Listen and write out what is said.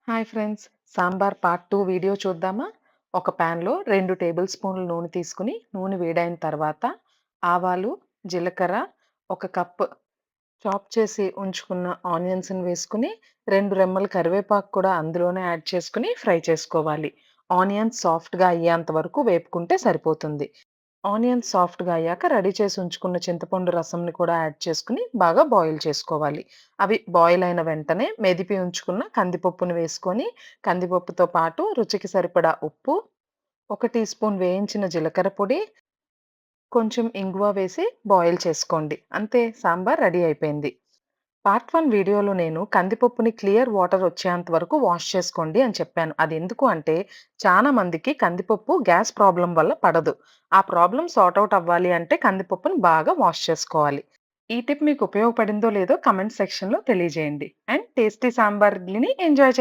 Hi friends, sambar part 2 video చూద్దామా? ఒక ప్యాన్‌లో 2 టేబుల్ స్పూన్‌ల నూనె తీసుకొని, నూనె వేడైన తర్వాత ఆవాలు, జీలకర్ర, ఒక కప్ చాప్ చేసి ఉంచుకున్న ఆనియన్స్‌ని వేసుకొని, 2 రెమ్మల కరివేపాకు కూడా అందులోనే యాడ్ చేసుకొని ఫ్రై చేసుకోవాలి. ఆనియన్స్ సాఫ్ట్‌గా అయ్యేంత వరకు వేపుకుంటే సరిపోతుంది. ఆనియన్స్ సాఫ్ట్‌గా అయ్యాక రెడీ చేసి ఉంచుకున్న చింతపండు రసంని కూడా యాడ్ చేసుకొని బాగా బాయిల్ చేసుకోవాలి. అవి బాయిల్ అయిన వెంటనే మెదిపి ఉంచుకున్న కందిపప్పును వేసుకొని, కందిపప్పుతో పాటు రుచికి సరిపడా ఉప్పు, ఒక టీ స్పూన్ వేయించిన జీలకర్ర పొడి, కొంచెం ఇంగువ వేసి బాయిల్ చేసుకోండి. అంతే, సాంబార్ రెడీ అయిపోయింది. పార్ట్ 1 వీడియోలో నేను కందిపప్పుని క్లియర్ వాటర్ వచ్చేంత వరకు వాష్ చేసుకోండి అని చెప్పాను. అదెందుకు అంటే, చాలా మందికి కందిపప్పు గ్యాస్ ప్రాబ్లమ్ వల్ల పడదు. ఆ ప్రాబ్లమ్ సార్ట్ ఔట్ అవ్వాలి అంటే కందిపప్పుని బాగా వాష్ చేసుకోవాలి. ఈ టిప్ మీకు ఉపయోగపడిందో లేదో కామెంట్ సెక్షన్‌లో తెలియజేయండి. And tasty సాంబార్‌ని enjoy